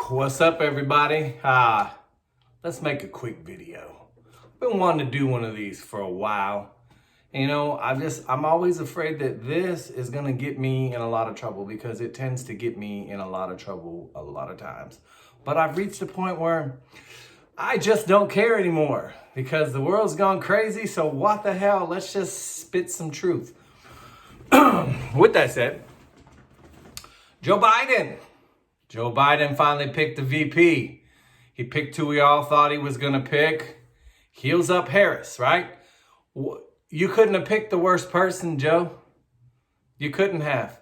What's up, everybody? Let's make a quick video. I've been wanting to do one of these for a while. You know, I'm always afraid that this is gonna get me in a lot of trouble because it tends to get me in a lot of trouble a lot of times. But I've reached a point where I just don't care anymore because the world's gone crazy. So what the hell? Let's just spit some truth. With that said, Joe Biden finally picked the VP. He picked who we all thought he was going to pick. Heels up Harris, right? You couldn't have picked the worst person, Joe. You couldn't have.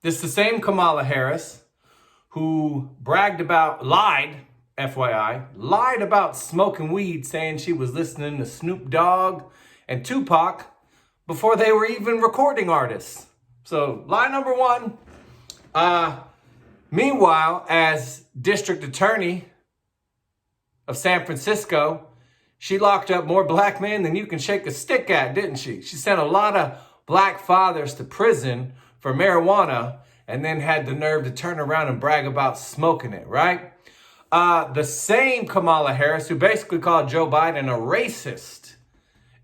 This is the same Kamala Harris who lied about smoking weed, saying she was listening to Snoop Dogg and Tupac before they were even recording artists. So lie number one. Meanwhile, as district attorney of San Francisco, she locked up more black men than you can shake a stick at, didn't she? She sent a lot of black fathers to prison for marijuana and then had the nerve to turn around and brag about smoking it, right? The same Kamala Harris who basically called Joe Biden a racist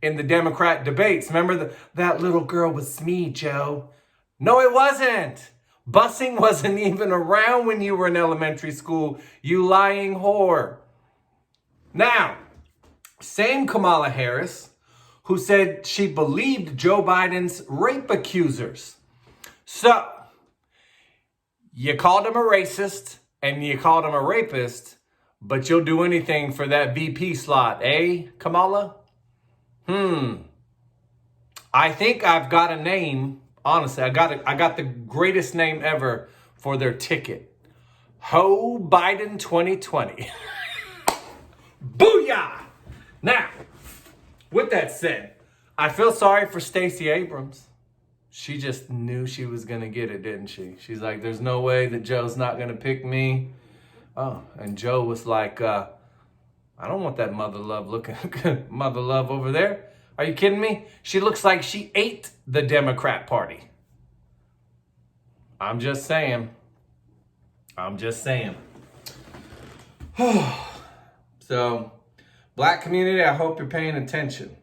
in the Democrat debates. Remember that little girl was me, Joe. No, it wasn't. Busing wasn't even around when you were in elementary school, you lying whore. Now, same Kamala Harris who said she believed Joe Biden's rape accusers. So, you called him a racist and you called him a rapist, but you'll do anything for that VP slot, eh, Kamala? I think I've got a name. Honestly, I got the greatest name ever for their ticket. Ho Biden 2020. Booyah! Now, with that said, I feel sorry for Stacey Abrams. She just knew she was going to get it, didn't she? She's like, there's no way that Joe's not going to pick me. Oh, and Joe was like, I don't want that mother love over there. Are you kidding me? She looks like she ate the Democrat Party. I'm just saying. So, black community, I hope you're paying attention.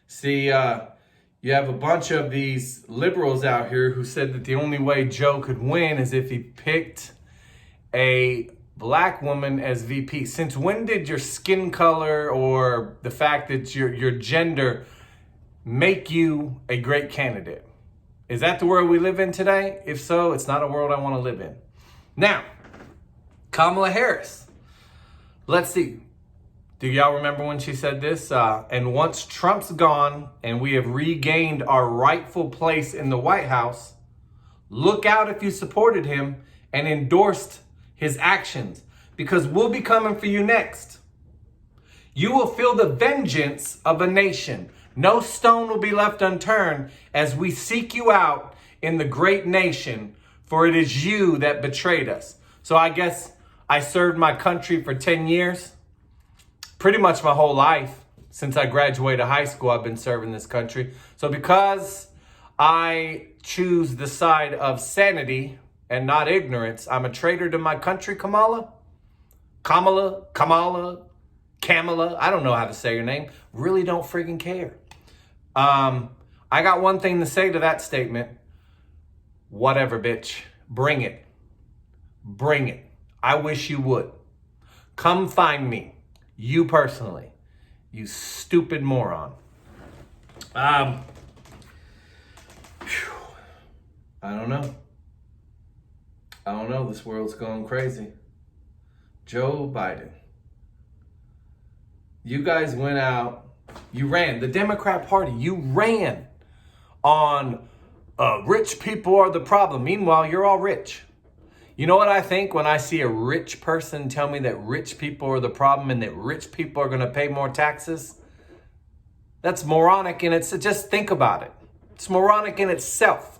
See, you have a bunch of these liberals out here who said that the only way Joe could win is if he picked a black woman as VP. Since when did your skin color or the fact that your gender make you a great candidate? Is that the world we live in today? If so, it's not a world I want to live in. Now, Kamala Harris. Let's see. Do y'all remember when she said this? And once Trump's gone and we have regained our rightful place in the White House, look out if you supported him and endorsed his actions, because we'll be coming for you next. You will feel the vengeance of a nation. No stone will be left unturned as we seek you out in the great nation, for it is you that betrayed us. So I guess I served my country for 10 years. Pretty much my whole life. Since I graduated high school, I've been serving this country. So because I choose the side of sanity and not ignorance, I'm a traitor to my country, Kamala. I don't know how to say your name. Really don't freaking care. I got one thing to say to that statement. Whatever, bitch. Bring it. I wish you would. Come find me. You personally. You stupid moron. I don't know. This world's going crazy. Joe Biden. You guys went out. You ran. The Democrat Party. You ran on rich people are the problem. Meanwhile, you're all rich. You know what I think when I see a rich person tell me that rich people are the problem and that rich people are going to pay more taxes? That's moronic, and just think about it. It's moronic in itself.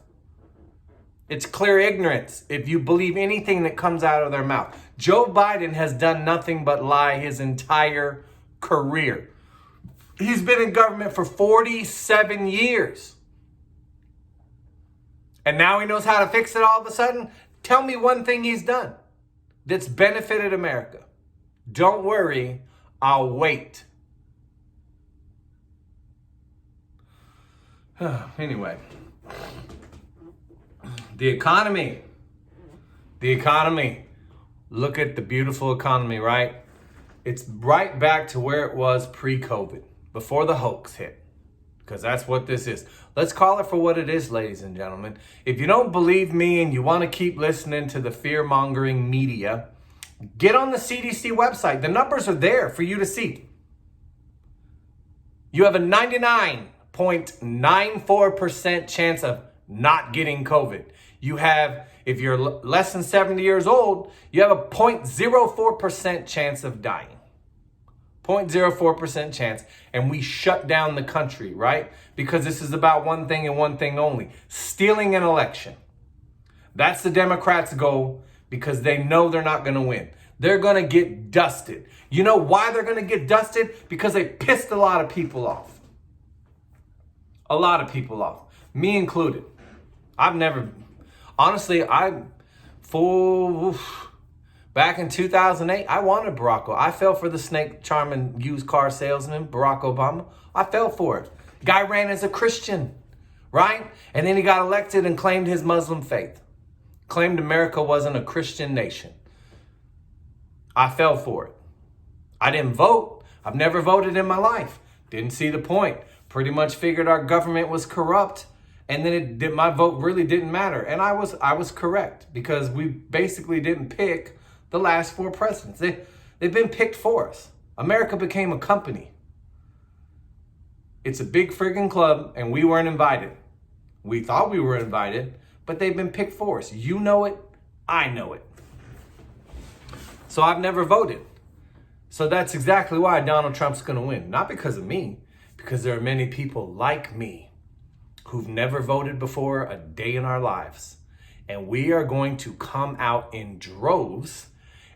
It's clear ignorance if you believe anything that comes out of their mouth. Joe Biden has done nothing but lie his entire career. He's been in government for 47 years. And now he knows how to fix it all of a sudden? Tell me one thing he's done. that's benefited America. Don't worry, I'll wait. Anyway, the economy. Look at the beautiful economy, right? It's right back to where it was pre-COVID, before the hoax hit, because that's what this is. Let's call it for what it is, ladies and gentlemen. If you don't believe me and you want to keep listening to the fear-mongering media, get on the CDC website. The numbers are there for you to see. You have a 99.94% chance of not getting COVID. You have, if you're less than 70 years old, you have a 0.04% chance of dying. 0.04% chance. And we shut down the country, right? Because this is about one thing and one thing only: stealing an election. That's the Democrats' goal, because they know they're not going to win. They're going to get dusted. You know why they're going to get dusted? Because they pissed a lot of people off. A lot of people off. Me included. Back in 2008, I wanted Barack Obama. I fell for the snake charming used car salesman, Barack Obama. I fell for it. Guy ran as a Christian, right? And then he got elected and claimed his Muslim faith. Claimed America wasn't a Christian nation. I fell for it. I didn't vote. I've never voted in my life. Didn't see the point. Pretty much figured our government was corrupt. And then my vote really didn't matter. And I was correct, because we basically didn't pick the last 4 presidents. They've been picked for us. America became a company. It's a big friggin' club, and we weren't invited. We thought we were invited, but they've been picked for us. You know it. I know it. So I've never voted. So that's exactly why Donald Trump's going to win. Not because of me, because there are many people like me who've never voted before a day in our lives. And we are going to come out in droves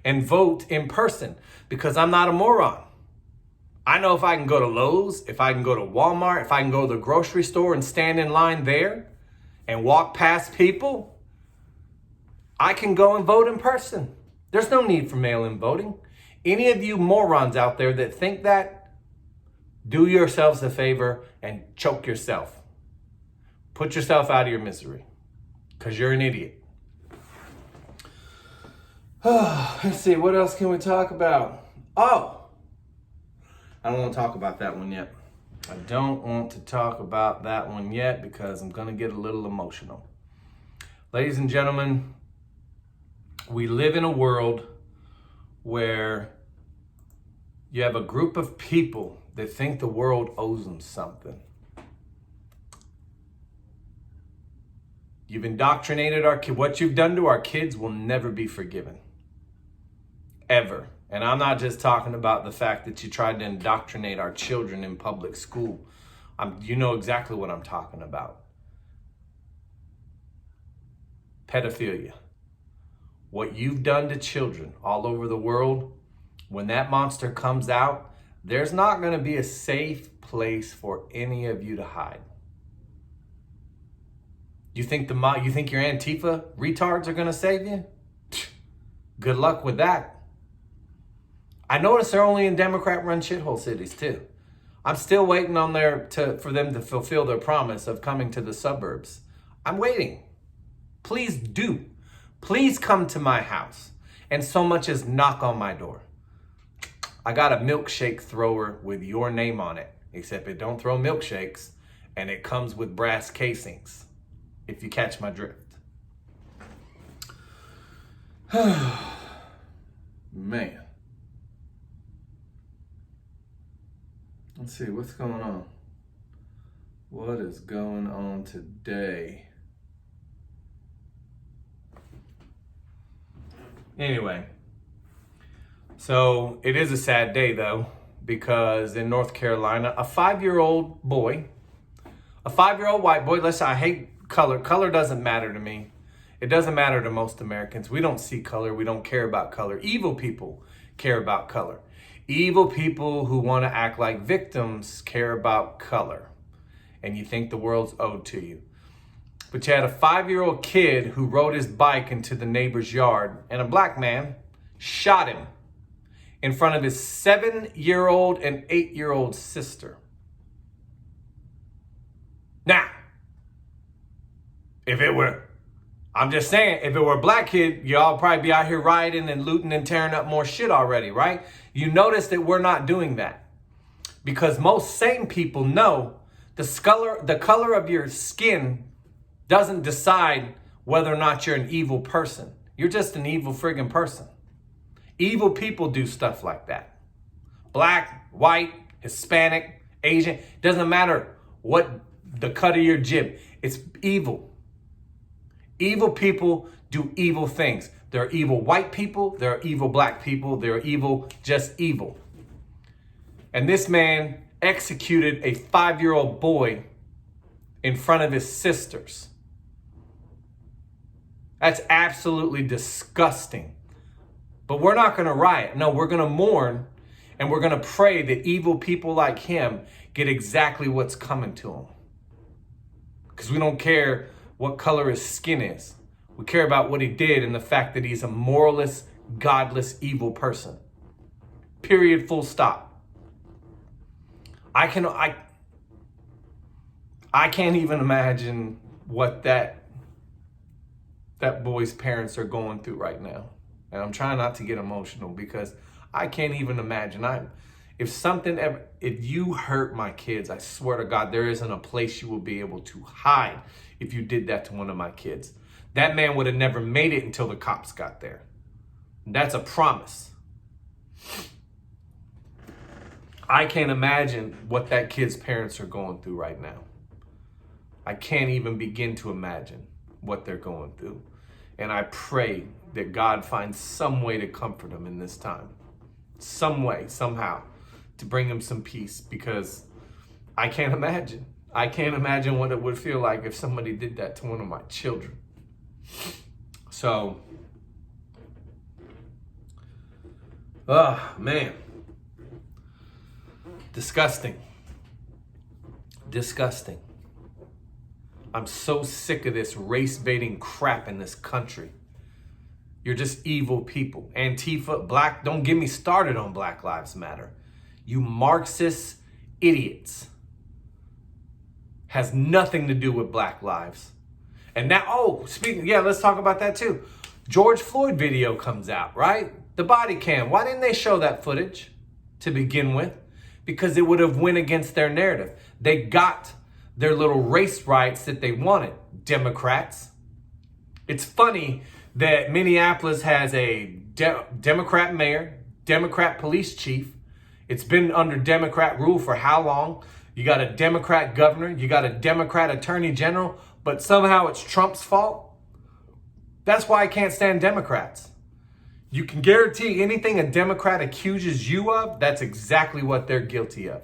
and vote in person, because I'm not a moron. I know if I can go to Lowe's, if I can go to Walmart, if I can go to the grocery store and stand in line there and walk past people, I can go and vote in person. There's no need for mail-in voting. Any of you morons out there that think that, do yourselves a favor and choke yourself. Put yourself out of your misery, because you're an idiot. Let's see, what else can we talk about? Oh, I don't want to talk about that one yet. I don't want to talk about that one yet, because I'm going to get a little emotional. Ladies and gentlemen, we live in a world where you have a group of people that think the world owes them something. You've indoctrinated our kids. What you've done to our kids will never be forgiven. Ever. And I'm not just talking about the fact that you tried to indoctrinate our children in public school. You know exactly what I'm talking about. Pedophilia. What you've done to children all over the world, when that monster comes out, there's not going to be a safe place for any of you to hide. You think your Antifa retards are going to save you? Good luck with that. I notice they're only in Democrat-run shithole cities too. I'm still waiting on for them to fulfill their promise of coming to the suburbs. I'm waiting. Please do. Please come to my house and so much as knock on my door. I got a milkshake thrower with your name on it, except it don't throw milkshakes, and it comes with brass casings, if you catch my drift. Man. Let's see, what's going on? What is going on today? Anyway, so it is a sad day though, because in North Carolina, a 5-year-old white boy, listen, I hate color. Color doesn't matter to me. It doesn't matter to most Americans. We don't see color. We don't care about color. Evil people care about color. Evil people who want to act like victims care about color. And you think the world's owed to you. But you had a 5-year-old kid who rode his bike into the neighbor's yard, and a black man shot him in front of his 7-year-old and 8-year-old sister. Now, I'm just saying, if it were a black kid, y'all probably be out here rioting and looting and tearing up more shit already, right? You notice that we're not doing that because most sane people know the color of your skin doesn't decide whether or not you're an evil person. You're just an evil friggin' person. Evil people do stuff like that. Black, white, Hispanic, Asian, doesn't matter what the cut of your jib. It's evil. Evil people do evil things. There are evil white people. There are evil black people. There are evil, just evil. And this man executed a 5-year-old boy in front of his sisters. That's absolutely disgusting. But we're not going to riot. No, we're going to mourn and we're going to pray that evil people like him get exactly what's coming to them. Because we don't care what color his skin is. We care about what he did and the fact that he's a moralist, godless, evil person. Period, full stop. I can't even imagine what that boy's parents are going through right now. And I'm trying not to get emotional because I can't even imagine. If you hurt my kids, I swear to God, there isn't a place you will be able to hide if you did that to one of my kids. That man would have never made it until the cops got there. That's a promise. I can't imagine what that kid's parents are going through right now. I can't even begin to imagine what they're going through. And I pray that God finds some way to comfort them in this time. Some way, somehow, to bring them some peace, because I can't imagine. I can't imagine what it would feel like if somebody did that to one of my children. So, oh man. Disgusting. Disgusting. I'm so sick of this race-baiting crap in this country. You're just evil people. Antifa, black, don't get me started on Black Lives Matter. You Marxist idiots. Has nothing to do with black lives. And now, let's talk about that too. George Floyd video comes out, right? The body cam. Why didn't they show that footage to begin with? Because it would have went against their narrative. They got their little race rights that they wanted, Democrats. It's funny that Minneapolis has a Democrat mayor, Democrat police chief. It's been under Democrat rule for how long? You got a Democrat governor, you got a Democrat attorney general, but somehow it's Trump's fault. That's why I can't stand Democrats. You can guarantee anything a Democrat accuses you of, that's exactly what they're guilty of.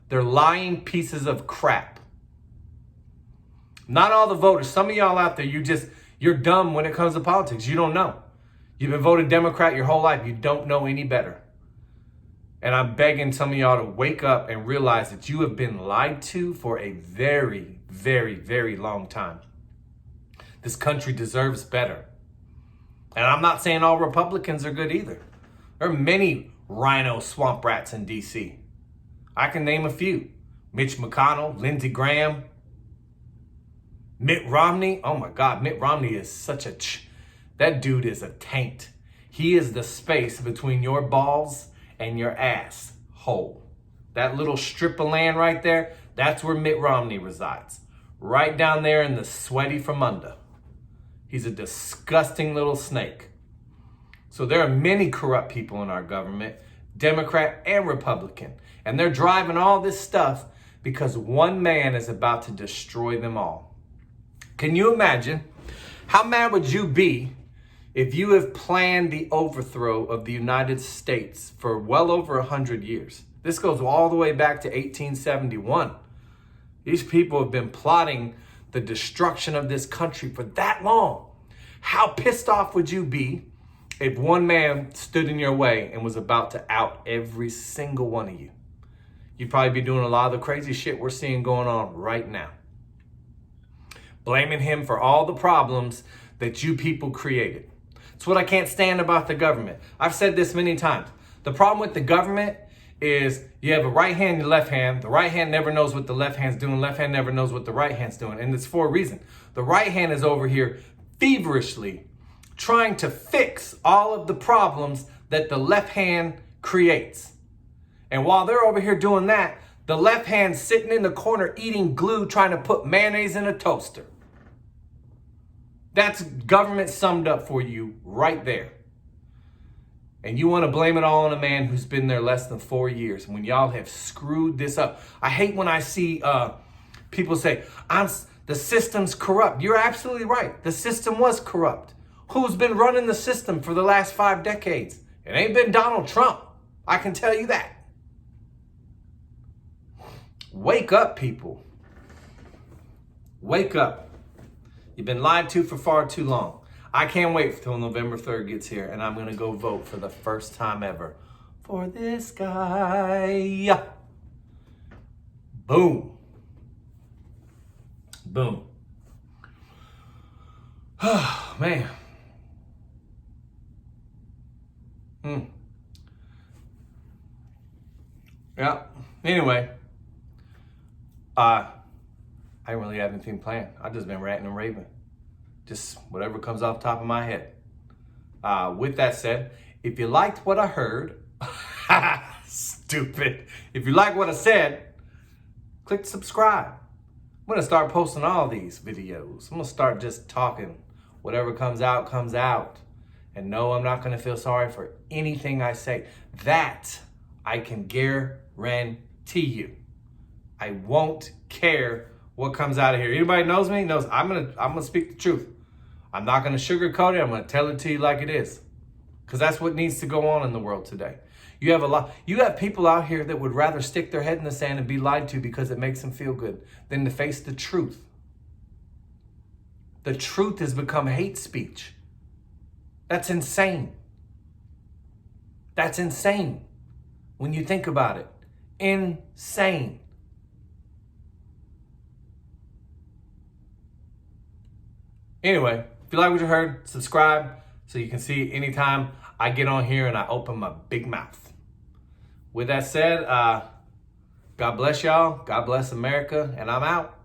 They're lying pieces of crap. Not all the voters. Some of y'all out there, you're dumb when it comes to politics. You don't know. You've been voting Democrat your whole life. You don't know any better. And I'm begging some of y'all to wake up and realize that you have been lied to for a very, very, very long time. This country deserves better. And I'm not saying all Republicans are good either. There are many rhino swamp rats in D.C. I can name a few. Mitch McConnell, Lindsey Graham, Mitt Romney. Oh my God, Mitt Romney is that dude is a taint. He is the space between your balls and your ass hole. That little strip of land right there, that's where Mitt Romney resides. Right down there in the sweaty from under. He's a disgusting little snake. So there are many corrupt people in our government, Democrat and Republican. And they're driving all this stuff because one man is about to destroy them all. Can you imagine? How mad would you be if you have planned the overthrow of the United States for well over 100 years? This goes all the way back to 1871. These people have been plotting the destruction of this country for that long. How pissed off would you be if one man stood in your way and was about to out every single one of you? You'd probably be doing a lot of the crazy shit we're seeing going on right now. Blaming him for all the problems that you people created. It's what I can't stand about the government. I've said this many times. The problem with the government is you have a right hand and a left hand. The right hand never knows what the left hand's doing. Left hand never knows what the right hand's doing. And it's for a reason. The right hand is over here feverishly trying to fix all of the problems that the left hand creates. And while they're over here doing that, the left hand's sitting in the corner eating glue, trying to put mayonnaise in a toaster. That's government summed up for you right there. And you want to blame it all on a man who's been there less than 4 years when y'all have screwed this up. I hate when I see people say, the system's corrupt. You're absolutely right. The system was corrupt. Who's been running the system for the last 5 decades? It ain't been Donald Trump. I can tell you that. Wake up, people. Wake up. You've been lied to for far too long. I can't wait until November 3rd gets here, and I'm going to go vote for the first time ever for this guy. Boom. Boom. Oh, man. Yeah. Anyway, I didn't really have anything planned. I've just been ranting and raving. Just whatever comes off the top of my head. With that said, if you liked what I heard, stupid. If you like what I said, click subscribe. I'm going to start posting all these videos. I'm going to start just talking. Whatever comes out, comes out. And no, I'm not going to feel sorry for anything I say. That I can guarantee you. I won't care what comes out of here. Anybody knows me knows I'm gonna speak the truth. I'm not gonna sugarcoat it. I'm gonna tell it to you like it is, because that's what needs to go on in the world today. You have people out here that would rather stick their head in the sand and be lied to because it makes them feel good than to face the truth. The truth has become hate speech. That's insane. That's insane when you think about it. Insane. Anyway, if you like what you heard, subscribe so you can see anytime I get on here and I open my big mouth. With that said, God bless y'all. God bless America. And I'm out.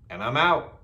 And I'm out.